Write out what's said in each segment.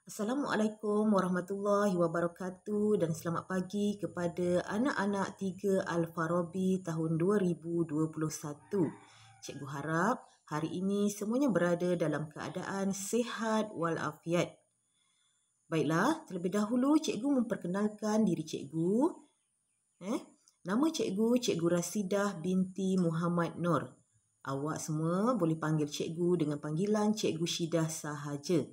Assalamualaikum warahmatullahi wabarakatuh dan selamat pagi kepada anak-anak 3 Al-Farabi tahun 2021. Cikgu harap hari ini semuanya berada dalam keadaan sihat walafiat. Baiklah, terlebih dahulu cikgu memperkenalkan diri cikgu. Nama cikgu, Cikgu Rasidah binti Muhammad Nur. Awak semua boleh panggil cikgu dengan panggilan Cikgu Syidah sahaja.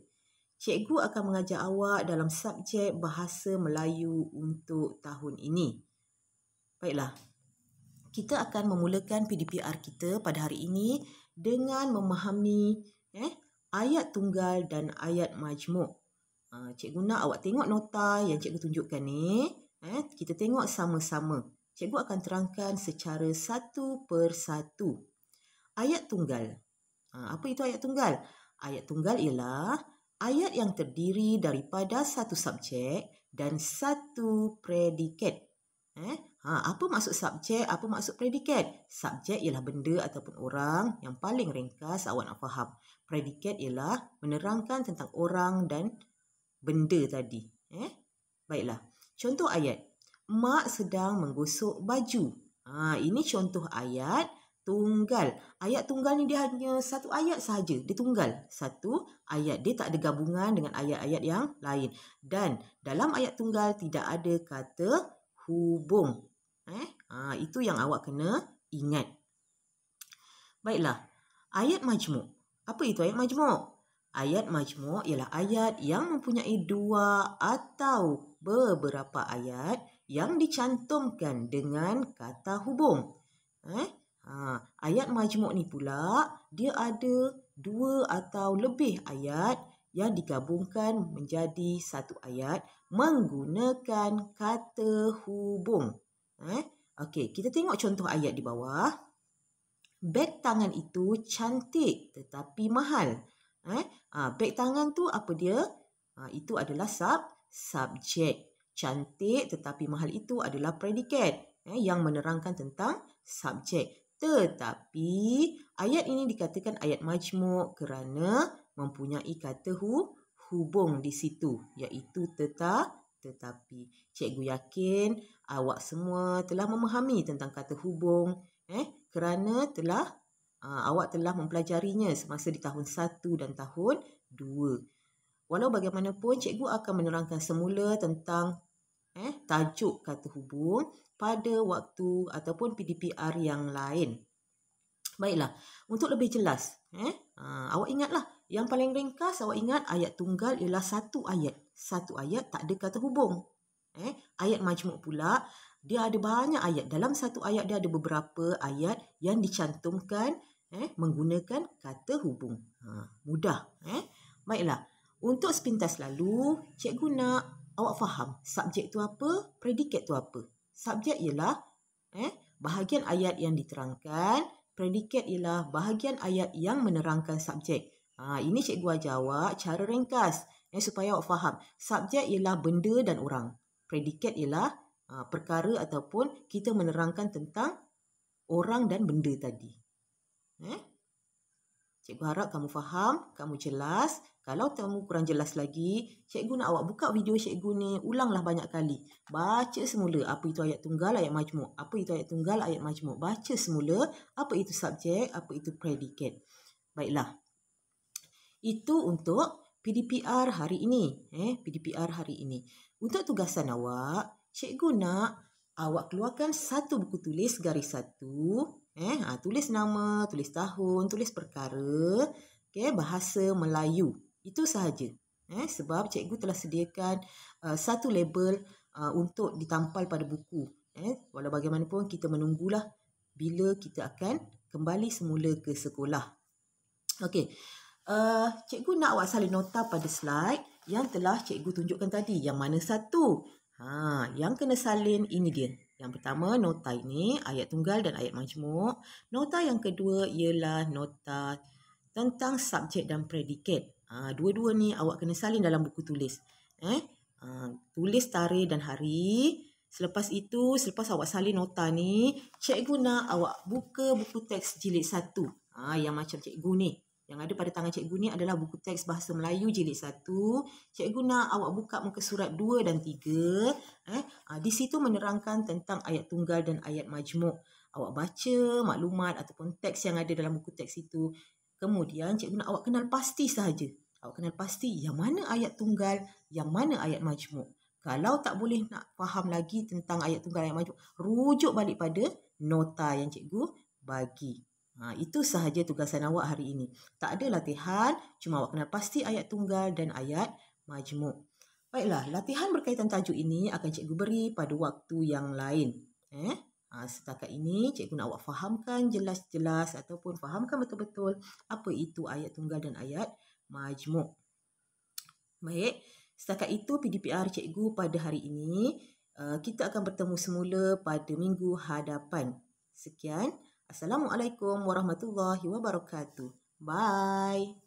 Cikgu akan mengajar awak dalam subjek Bahasa Melayu untuk tahun ini. Baiklah, kita akan memulakan PDPR kita pada hari ini dengan memahami ayat tunggal dan ayat majmuk. Cikgu nak awak tengok nota yang cikgu tunjukkan ni. Kita tengok sama-sama. Cikgu akan terangkan secara satu persatu. Ayat tunggal. Apa itu ayat tunggal? Ayat tunggal ialah ayat yang terdiri daripada satu subjek dan satu predikat. Apa maksud subjek? Apa maksud predikat? Subjek ialah benda ataupun orang yang paling ringkas awak nak faham. Predikat ialah menerangkan tentang orang dan benda tadi. Baiklah. Contoh ayat. Mak sedang menggosok baju. Ini contoh ayat tunggal. Ayat tunggal ni dia hanya satu ayat sahaja. Dia tunggal. Satu ayat. Dia tak ada gabungan dengan ayat-ayat yang lain. Dan dalam ayat tunggal tidak ada kata hubung. Itu yang awak kena ingat. Baiklah. Ayat majmuk. Apa itu ayat majmuk? Ayat majmuk ialah ayat yang mempunyai dua atau beberapa ayat yang dicantumkan dengan kata hubung. Ayat majmuk ni pula dia ada dua atau lebih ayat yang digabungkan menjadi satu ayat menggunakan kata hubung. Okey, kita tengok contoh ayat di bawah. Beg tangan itu cantik tetapi mahal. Beg tangan tu apa dia? Itu adalah subjek. Cantik tetapi mahal itu adalah predikat yang menerangkan tentang subjek. Tetapi ayat ini dikatakan ayat majmuk kerana mempunyai kata hubung di situ, iaitu tetapi. Cikgu yakin awak semua telah memahami tentang kata hubung kerana awak telah mempelajarinya semasa di tahun 1 dan tahun 2. Walau bagaimanapun, cikgu akan menerangkan semula tentang tajuk kata hubung pada waktu ataupun PDPR yang lain. Baiklah, untuk lebih jelas, awak ingatlah, yang paling ringkas awak ingat ayat tunggal ialah satu ayat. Satu ayat tak ada kata hubung. Ayat majmuk pula, dia ada banyak ayat. Dalam satu ayat dia ada beberapa ayat yang dicantumkan menggunakan kata hubung. Mudah. Baiklah, untuk sepintas lalu, cikgu nak awak faham subjek tu apa, predikat tu apa. Subjek ialah bahagian ayat yang diterangkan, predikat ialah bahagian ayat yang menerangkan subjek. Ini cikgu ajar awak cara ringkas supaya awak faham. Subjek ialah benda dan orang. Predikat ialah perkara ataupun kita menerangkan tentang orang dan benda tadi. Cikgu harap kamu faham, kamu jelas. Kalau kamu kurang jelas lagi, cikgu nak awak buka video cikgu ni, ulanglah banyak kali. Baca semula apa itu ayat tunggal, ayat majmuk. Apa itu ayat tunggal, ayat majmuk. Baca semula apa itu subjek, apa itu predikat. Baiklah. Itu untuk PDPR hari ini. PDPR hari ini. Untuk tugasan awak, cikgu nak awak keluarkan satu buku tulis garis satu. Tulis nama, tulis tahun, tulis perkara. Bahasa Melayu. Itu sahaja. Sebab cikgu telah sediakan satu label untuk ditampal pada buku. Walau bagaimanapun kita menunggulah bila kita akan kembali semula ke sekolah. Okey. Cikgu nak awak salin nota pada slide yang telah cikgu tunjukkan tadi. Yang mana satu? Yang kena salin ini dia. Yang pertama nota ini, ayat tunggal dan ayat majmuk. Nota yang kedua ialah nota tentang subjek dan predikat. Dua-dua ni awak kena salin dalam buku tulis. Tulis tarikh dan hari. Selepas itu, selepas awak salin nota ni, cikgu nak awak buka buku teks jilid 1. Yang macam cikgu ni. Yang ada pada tangan cikgu ni adalah buku teks Bahasa Melayu jilid 1. Cikgu nak awak buka muka surat 2 dan 3. Di situ menerangkan tentang ayat tunggal dan ayat majmuk. Awak baca maklumat ataupun teks yang ada dalam buku teks itu. Kemudian cikgu nak awak kenal pasti sahaja. Awak kenal pasti yang mana ayat tunggal, yang mana ayat majmuk. Kalau tak boleh nak faham lagi tentang ayat tunggal, ayat majmuk, rujuk balik pada nota yang cikgu bagi. Itu sahaja tugasan awak hari ini. Tak ada latihan, cuma awak kenal pasti ayat tunggal dan ayat majmuk. Baiklah, latihan berkaitan tajuk ini akan cikgu beri pada waktu yang lain. Setakat ini, cikgu nak awak fahamkan jelas-jelas ataupun fahamkan betul-betul apa itu ayat tunggal dan ayat majmuk. Baik, setakat itu PDPR cikgu pada hari ini. Kita akan bertemu semula pada minggu hadapan. Sekian. Assalamualaikum warahmatullahi wabarakatuh. Bye.